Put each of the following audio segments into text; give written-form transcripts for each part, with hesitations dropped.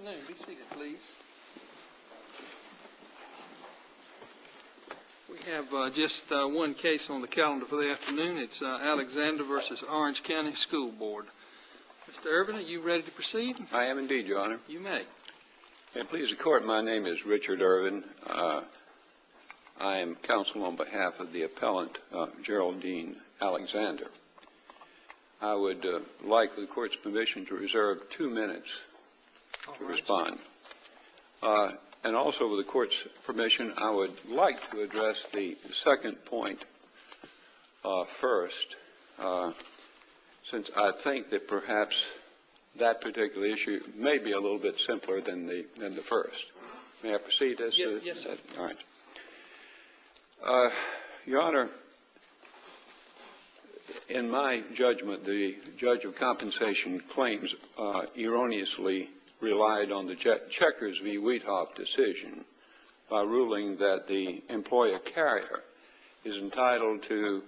afternoon. Be seated, please. We have just one case on the calendar for the afternoon. It's Alexander versus Orange County School Board. Mr. Irvin, are you ready to proceed? I am indeed, Your Honor. You may. And please, the court, my name is Richard Irvin. I am counsel on behalf of the appellant, Geraldine Alexander. I would like, with the court's permission, to reserve 2 minutes to respond. And also, with the court's permission, I would like to address the second point first, since I think that perhaps that particular issue may be a little bit simpler than the first. May I proceed as to yes, sir. All right. Your Honor, in my judgment, the judge of compensation claims erroneously relied on the Checkers v. Wheathoff decision by ruling that the employer carrier is entitled to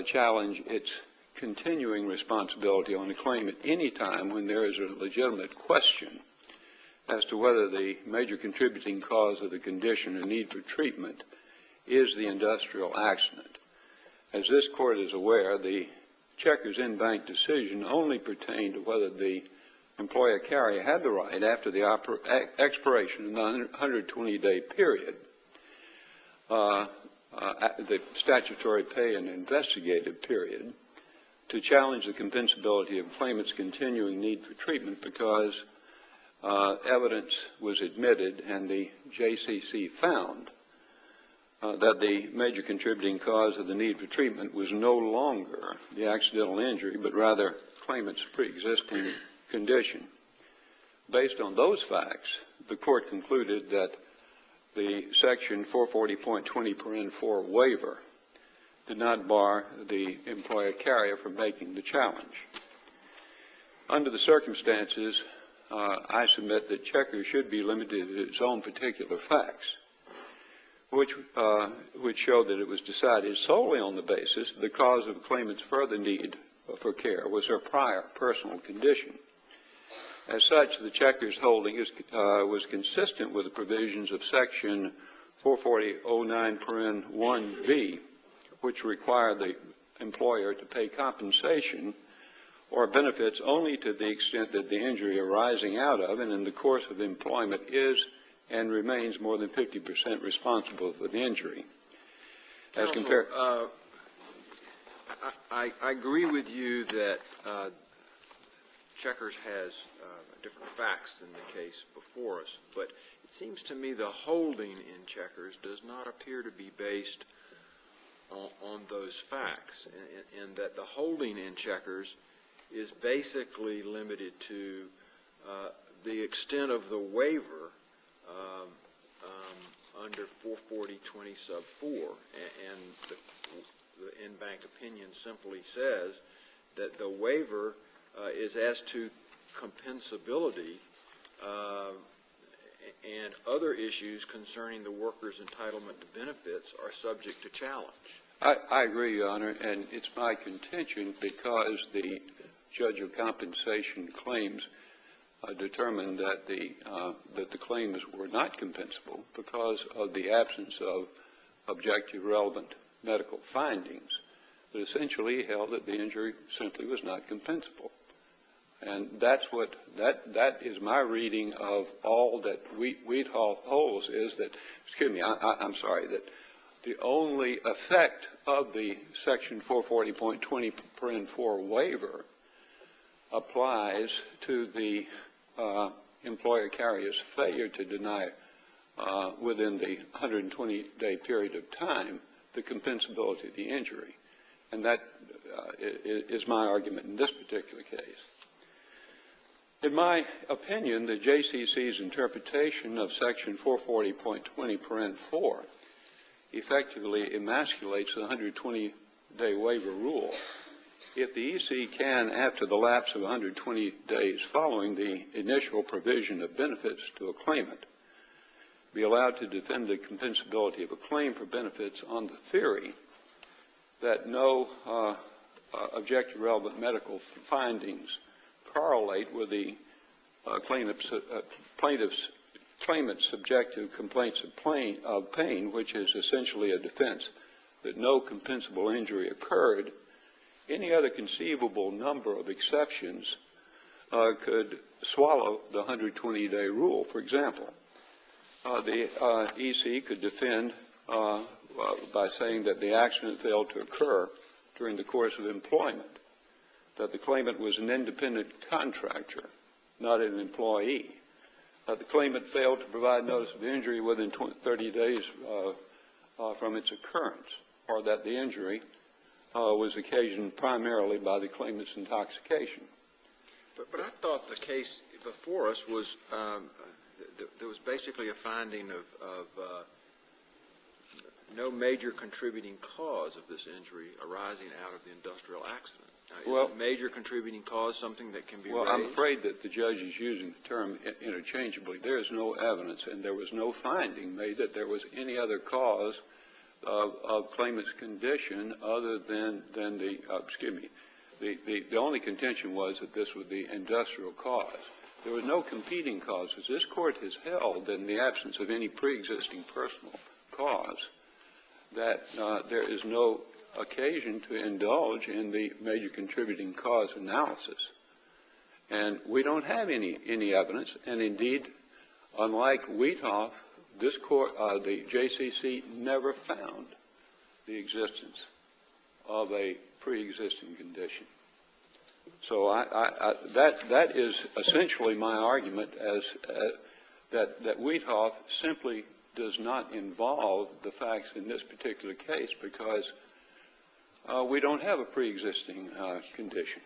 challenge its continuing responsibility on a claim at any time when there is a legitimate question as to whether the major contributing cause of the condition and need for treatment is the industrial accident. As this court is aware, the Checkers in-bank decision only pertained to whether the employer carrier had the right, after the expiration of the 120-day period, the statutory pay and investigative period, to challenge the compensability of claimant's continuing need for treatment because evidence was admitted and the JCC found that the major contributing cause of the need for treatment was no longer the accidental injury, but rather claimant's pre-existing condition. Based on those facts, the court concluded that the section 440.20(4) waiver did not bar the employer carrier from making the challenge. Under the circumstances, I submit that Checkers should be limited to its own particular facts, which show that it was decided solely on the basis the cause of the claimant's further need for care was her prior personal condition. As such, the Checkers holding was consistent with the provisions of section 440.09(1)(b), which require the employer to pay compensation or benefits only to the extent that the injury arising out of and in the course of employment is and remains more than 50% responsible for the injury. As compared, I agree with you that Checkers has different facts than the case before us, but it seems to me the holding in Checkers does not appear to be based on those facts, and that the holding in Checkers is basically limited to the extent of the waiver under 440.20(4), and the in-bank opinion simply says that the waiver is as to compensability and other issues concerning the worker's entitlement to benefits are subject to challenge. I agree, Your Honor, and it's my contention because the judge of compensation claims determined that the claims were not compensable because of the absence of objective relevant medical findings, that essentially held that the injury simply was not compensable. And that's what that is my reading of all that Wheathoff holds is that, excuse me, I'm sorry, that the only effect of the section 440.20(4) waiver applies to the employer carrier's failure to deny within the 120-day period of time the compensability of the injury. And that is my argument in this particular case. In my opinion, the JCC's interpretation of section 440.20(4) effectively emasculates the 120-day waiver rule. If the EC can, after the lapse of 120 days following the initial provision of benefits to a claimant, be allowed to defend the compensability of a claim for benefits on the theory that no objective relevant medical findings correlate with the claimant's subjective complaints of pain, which is essentially a defense that no compensable injury occurred, any other conceivable number of exceptions could swallow the 120-day rule. For example, the EC could defend by saying that the accident failed to occur during the course of employment, that the claimant was an independent contractor, not an employee, that the claimant failed to provide notice of injury within 30 days from its occurrence, or that the injury was occasioned primarily by the claimant's intoxication. But I thought the case before us was there was basically a finding of no major contributing cause of this injury arising out of the industrial accident. Now, is a major contributing cause something that can be raised? I'm afraid that the judge is using the term interchangeably. There is no evidence, and there was no finding made that there was any other cause of claimant's condition other than the only contention was that this was the industrial cause. There was no competing causes. This court has held that in the absence of any pre-existing personal cause that there is no occasion to indulge in the major contributing cause analysis. And we don't have any evidence, and indeed, unlike Wheathoff, this court, the JCC never found the existence of a pre-existing condition. So that is essentially my argument, as that Wheathoff simply does not involve the facts in this particular case because we don't have a pre-existing condition.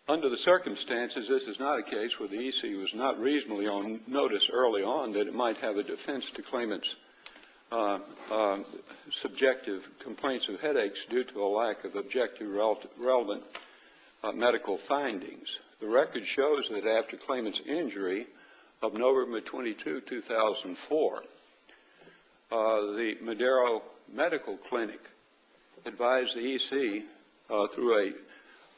Under the circumstances, this is not a case where the EC was not reasonably on notice early on that it might have a defense to claimant's subjective complaints of headaches due to a lack of objective relevant medical findings. The record shows that after claimant's injury of November 22, 2004, the Madero Medical Clinic advised the EC through a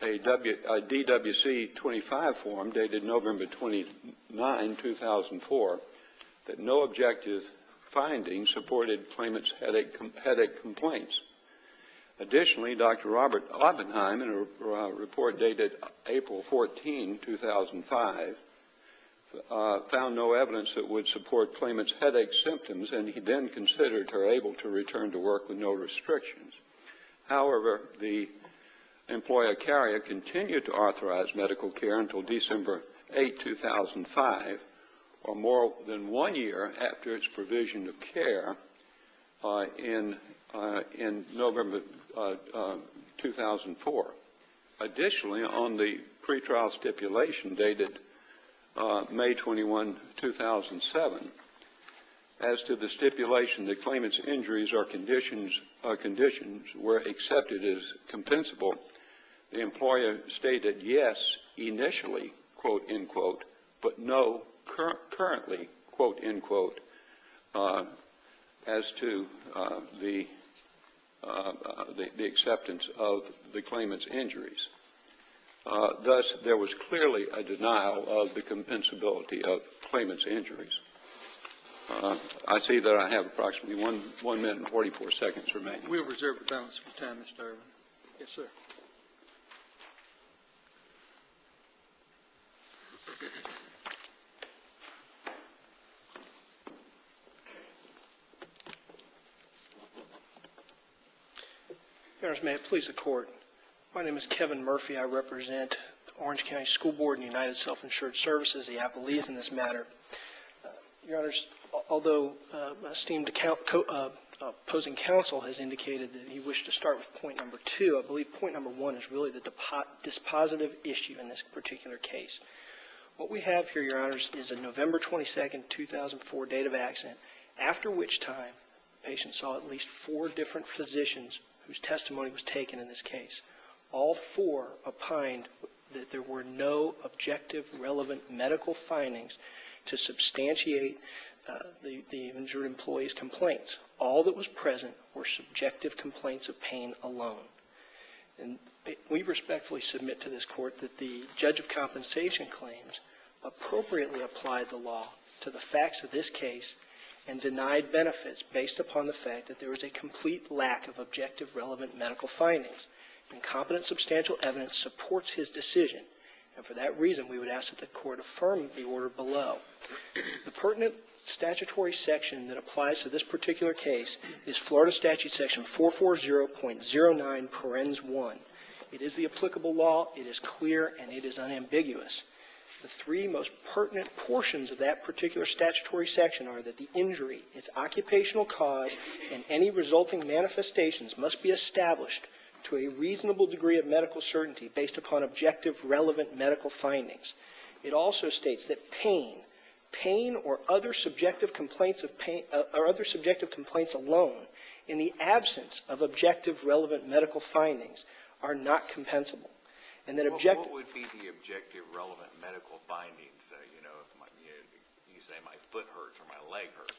DWC 25 form dated November 29, 2004, that no objective findings supported claimant's headache complaints. Additionally, Dr. Robert Oppenheim, in a report dated April 14, 2005, found no evidence that would support claimant's headache symptoms, and he then considered her able to return to work with no restrictions. However, the employer carrier continued to authorize medical care until December 8, 2005, or more than 1 year after its provision of care in November 2004. Additionally, on the pretrial stipulation dated May 21, 2007, as to the stipulation that claimant's injuries or conditions were accepted as compensable, the employer stated yes initially, quote, end quote, but no currently, quote, end quote, as to the acceptance of the claimant's injuries. Thus, there was clearly a denial of the compensability of claimant's injuries. I see that I have approximately 1 minute and 44 seconds remaining. We'll reserve the balance of your time, Mr. Irvin. Yes, sir. Your Honors, may it please the Court. My name is Kevin Murphy. I represent the Orange County School Board and United Self-Insured Services, the appellees in this matter. Your Honors, although esteemed opposing counsel has indicated that he wished to start with point number 2, I believe point number 1 is really the dispositive issue in this particular case. What we have here, Your Honors, is a November 22, 2004 date of accident, after which time the patient saw at least 4 different physicians whose testimony was taken in this case. All 4 opined that there were no objective, relevant medical findings to substantiate the injured employee's complaints. All that was present were subjective complaints of pain alone. And We respectfully submit to this court that the judge of compensation claims appropriately applied the law to the facts of this case and denied benefits based upon the fact that there was a complete lack of objective relevant medical findings. And competent substantial evidence supports his decision. And for that reason, we would ask that the court affirm the order below. The pertinent statutory section that applies to this particular case is Florida Statute Section 440.09 parens 1. It is the applicable law, it is clear, and it is unambiguous. The three most pertinent portions of that particular statutory section are that the injury, its occupational cause, and any resulting manifestations must be established to a reasonable degree of medical certainty based upon objective relevant medical findings. It also states that pain or other subjective complaints of pain or other subjective complaints alone in the absence of objective relevant medical findings are not compensable. And that what would be the objective relevant medical findings? If you say my foot hurts or my leg hurts,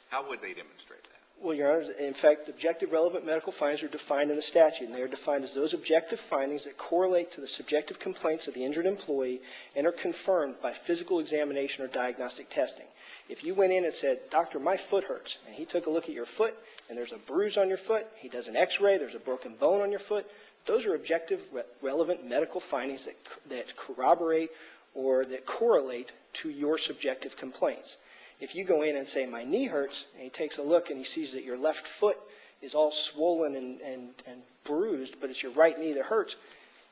how would they demonstrate that? Well, Your Honor, in fact, objective relevant medical findings are defined in the statute, and they are defined as those objective findings that correlate to the subjective complaints of the injured employee and are confirmed by physical examination or diagnostic testing. If you went in and said, "Doctor, my foot hurts," and he took a look at your foot and there's a bruise on your foot, he does an x-ray, there's a broken bone on your foot, those are objective relevant medical findings that corroborate or that correlate to your subjective complaints. If you go in and say, "My knee hurts," and he takes a look and he sees that your left foot is all swollen and bruised, but it's your right knee that hurts,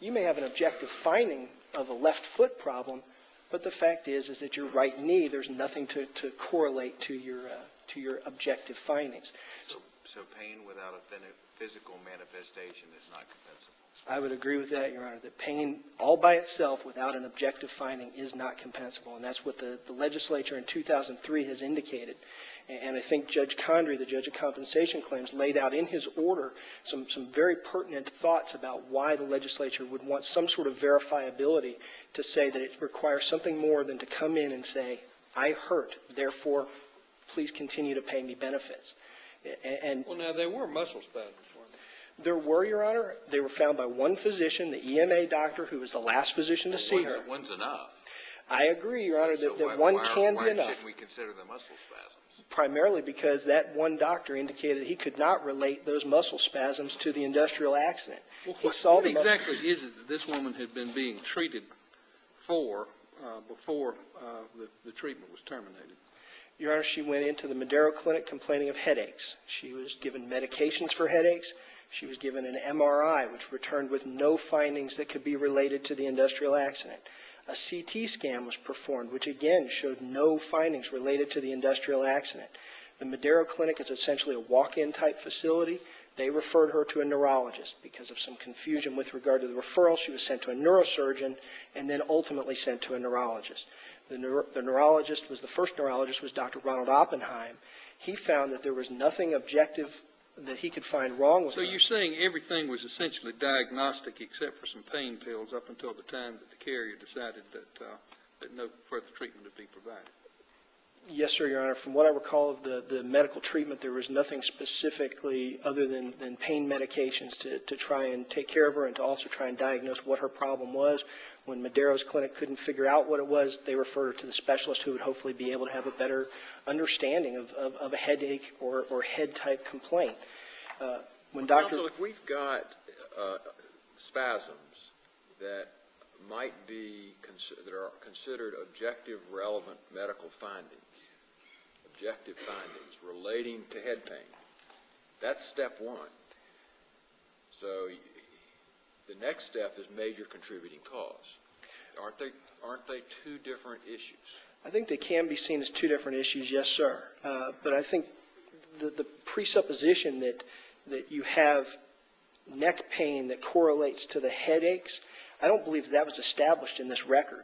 you may have an objective finding of a left foot problem, but the fact is that your right knee, there's nothing to correlate to your objective findings. So pain without a physical manifestation is not compensable? I would agree with that, Your Honor, that pain all by itself without an objective finding is not compensable, and that's what the legislature in 2003 has indicated. And I think Judge Condrey, the judge of compensation claims, laid out in his order some very pertinent thoughts about why the legislature would want some sort of verifiability to say that it requires something more than to come in and say, "I hurt, therefore please continue to pay me benefits." Well, now, there were muscle spasms, weren't there? There were, Your Honor. They were found by one physician, the EMA doctor, who was the last physician to see her. One's enough. I agree, Your Honor, that one can be enough. Why shouldn't we consider the muscle spasms? Primarily because that one doctor indicated that he could not relate those muscle spasms to the industrial accident. Well, He saw what exactly is it that this woman had been being treated for before the treatment was terminated? Your Honor, she went into the Madero Clinic complaining of headaches. She was given medications for headaches. She was given an MRI, which returned with no findings that could be related to the industrial accident. A CT scan was performed, which again showed no findings related to the industrial accident. The Madero Clinic is essentially a walk-in type facility. They referred her to a neurologist. Because of some confusion with regard to the referral, she was sent to a neurosurgeon and then ultimately sent to a neurologist. The neurologist was, the first neurologist was Dr. Ronald Oppenheim. He found that there was nothing objective that he could find wrong with her. So you're saying everything was essentially diagnostic except for some pain pills up until the time that the carrier decided that no further treatment would be provided? Yes, sir, Your Honor. From what I recall of the medical treatment, there was nothing specifically other than pain medications to try and take care of her and to also try and diagnose what her problem was. When Madero's clinic couldn't figure out what it was, they referred her to the specialist who would hopefully be able to have a better understanding of a headache or head-type complaint. Counsel, if we've got spasms that might be that are considered objective relevant medical findings, objective findings relating to head pain, that's step one. So the next step is major contributing cause. Aren't they two different issues? I think they can be seen as two different issues, yes, sir. But I think the presupposition that you have neck pain that correlates to the headaches, I don't believe that was established in this record.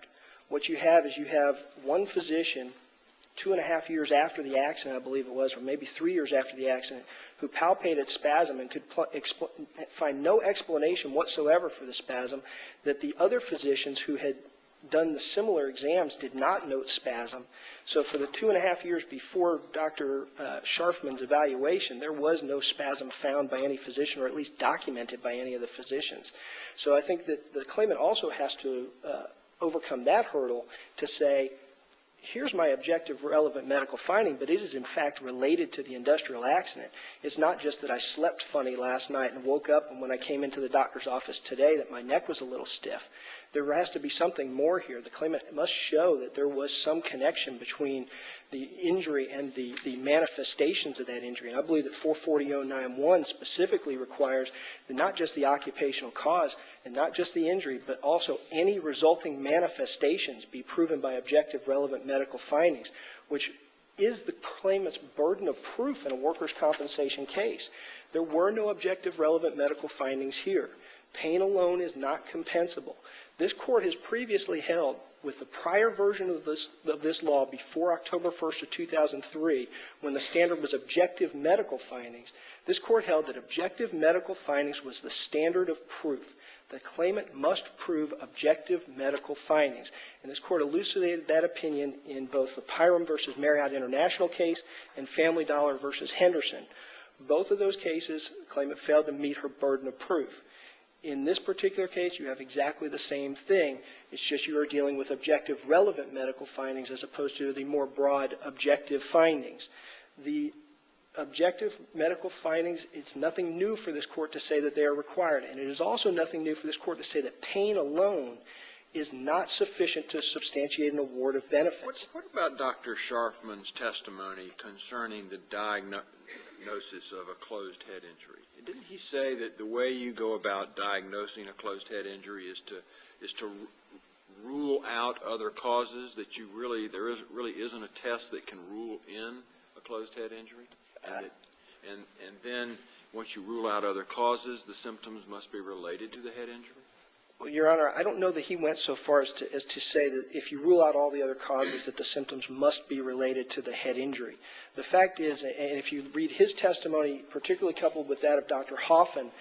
What you have is you have one physician 2.5 years after the accident, I believe it was, or maybe 3 years after the accident, who palpated spasm and could find no explanation whatsoever for the spasm, that the other physicians who had done the similar exams did not note spasm. So for the 2.5 years before Dr. Scharfman's evaluation, there was no spasm found by any physician, or at least documented by any of the physicians. So I think that the claimant also has to overcome that hurdle to say, here's my objective relevant medical finding, but it is in fact related to the industrial accident. It's not just that I slept funny last night and woke up, and when I came into the doctor's office today that my neck was a little stiff. There has to be something more here. The claimant must show that there was some connection between the injury and the manifestations of that injury. And I believe that 440.091 specifically requires that not just the occupational cause and not just the injury, but also any resulting manifestations be proven by objective relevant medical findings, which is the claimant's burden of proof in a workers' compensation case. There were no objective relevant medical findings here. Pain alone is not compensable. This court has previously held, with the prior version of this law before October 1st of 2003, when the standard was objective medical findings, this court held that objective medical findings was the standard of proof. The claimant must prove objective medical findings. And this court elucidated that opinion in both the Pyram versus Marriott International case and Family Dollar versus Henderson. Both of those cases, the claimant failed to meet her burden of proof. In this particular case, you have exactly the same thing. It's just you are dealing with objective relevant medical findings as opposed to the more broad objective findings. The objective medical findings, it's nothing new for this court to say that they are required. And it is also nothing new for this court to say that pain alone is not sufficient to substantiate an award of benefits. What about Dr. Scharfman's testimony concerning the diagnosis of a closed head injury? Didn't he say that the way you go about diagnosing a closed head injury is to rule out other causes, that there really isn't a test that can rule in a closed head injury? And then once you rule out other causes, the symptoms must be related to the head injury? Well, Your Honor, I don't know that he went so far as to say that if you rule out all the other causes, that the symptoms must be related to the head injury. The fact is, and if you read his testimony, particularly coupled with that of Dr. Hoffman,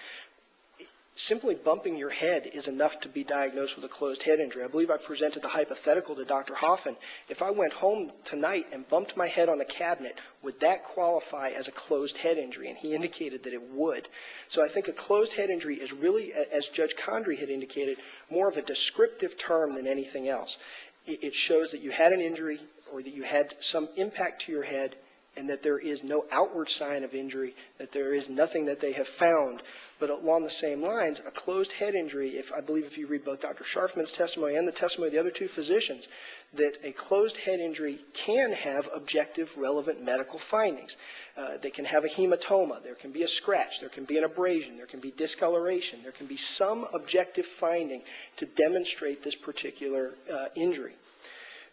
simply bumping your head is enough to be diagnosed with a closed head injury. I believe I presented the hypothetical to Dr. Hoffman. If I went home tonight and bumped my head on a cabinet, would that qualify as a closed head injury? And he indicated that it would. So I think a closed head injury is really, as Judge Condrey had indicated, more of a descriptive term than anything else. It shows that you had an injury or that you had some impact to your head and that there is no outward sign of injury, that there is nothing that they have found. But along the same lines, a closed head injury, I believe if you read both Dr. Scharfman's testimony and the testimony of the other two physicians, that a closed head injury can have objective relevant medical findings. They can have a hematoma, there can be a scratch, there can be an abrasion, there can be discoloration, there can be some objective finding to demonstrate this particular injury.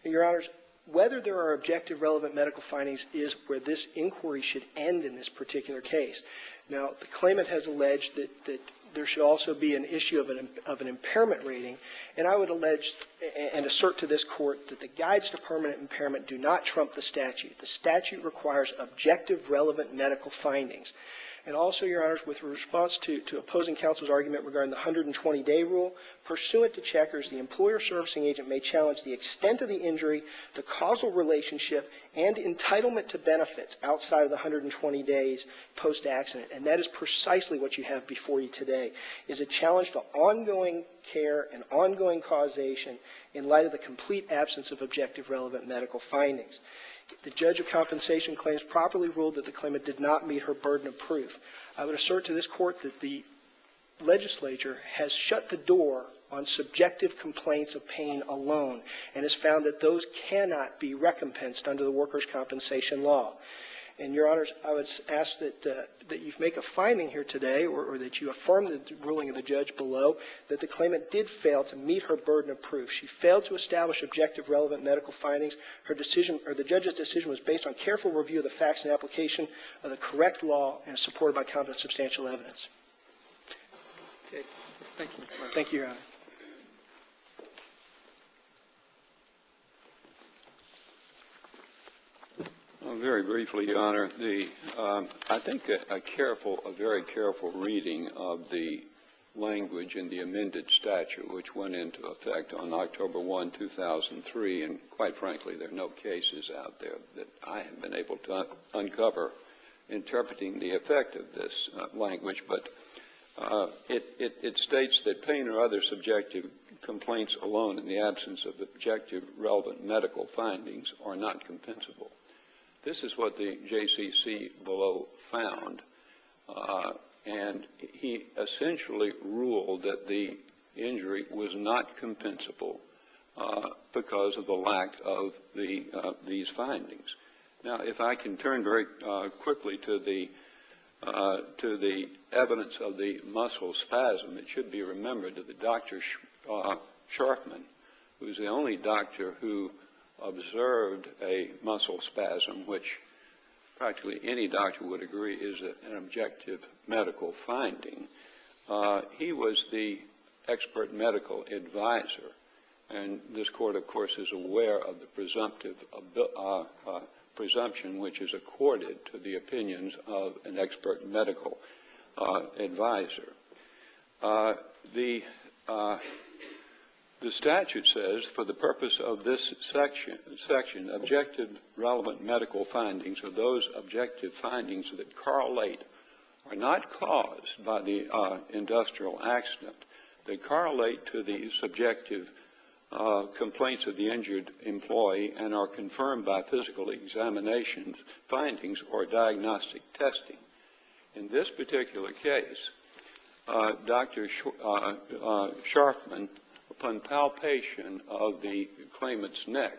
Your Honors, whether there are objective relevant medical findings is where this inquiry should end in this particular case. Now, the claimant has alleged that there should also be an issue of an impairment rating, and I would allege and assert to this court that the guides to permanent impairment do not trump the statute. The statute requires objective relevant medical findings. And also, Your Honors, with response to opposing counsel's argument regarding the 120-day rule, pursuant to Checkers, the employer servicing agent may challenge the extent of the injury, the causal relationship, and entitlement to benefits outside of the 120 days post-accident. And that is precisely what you have before you today, is a challenge to ongoing care and ongoing causation in light of the complete absence of objective relevant medical findings. The judge of compensation claims properly ruled that the claimant did not meet her burden of proof. I would assert to this court that the legislature has shut the door on subjective complaints of pain alone and has found that those cannot be recompensed under the workers' compensation law. And, Your Honors, I would ask that you make a finding here today, or that you affirm the ruling of the judge below, that the claimant did fail to meet her burden of proof. She failed to establish objective relevant medical findings. Her decision, or the judge's decision, was based on careful review of the facts and application of the correct law and supported by competent substantial evidence. Okay. Thank you. Thank you, Your Honor. Very briefly, Your Honor, I think a very careful reading of the language in the amended statute, which went into effect on October 1, 2003, and quite frankly, there are no cases out there that I have been able to uncover interpreting the effect of this language, but it states that pain or other subjective complaints alone in the absence of objective relevant medical findings are not compensable. This is what the JCC below found, and he essentially ruled that the injury was not compensable because of the lack of these findings. Now, if I can turn very quickly to the evidence of the muscle spasm, it should be remembered that Dr. Sharpman, who's the only doctor who observed a muscle spasm, which practically any doctor would agree is an objective medical finding, he was the expert medical advisor. And this court, of course, is aware of the presumption which is accorded to the opinions of an expert medical advisor. The statute says, for the purpose of this section, objective relevant medical findings are those objective findings that correlate are not caused by the industrial accident. They correlate to the subjective complaints of the injured employee and are confirmed by physical examinations, findings, or diagnostic testing. In this particular case, Dr. Sharpman, upon palpation of the claimant's neck,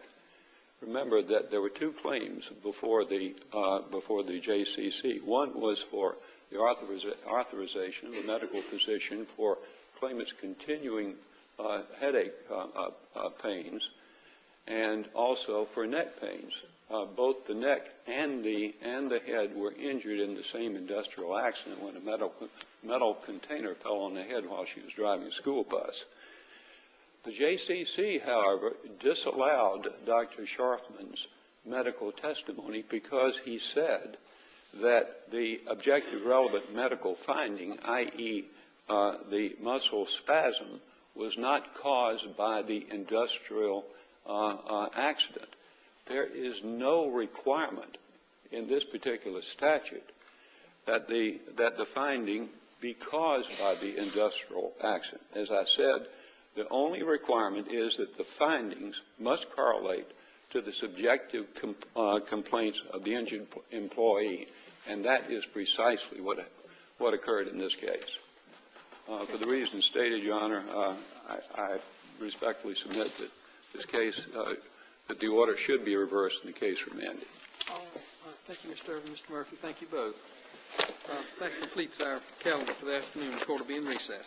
remember that there were two claims before the JCC. One was for the authorization of a medical physician for claimant's continuing headache pains, and also for neck pains. Both the neck and the head were injured in the same industrial accident when a metal container fell on the head while she was driving a school bus. The JCC, however, disallowed Dr. Sharpman's medical testimony because he said that the objective relevant medical finding, i.e. the muscle spasm, was not caused by the industrial accident. There is no requirement in this particular statute that the finding be caused by the industrial accident. As I said, the only requirement is that the findings must correlate to the subjective complaints of the injured employee, and that is precisely what occurred in this case. For the reasons stated, Your Honor, I respectfully submit that this case, that the order should be reversed and the case remanded. All right. Thank you, Mr. Irvin, Mr. Murphy. Thank you both. That completes our calendar for the afternoon. The court will be in recess.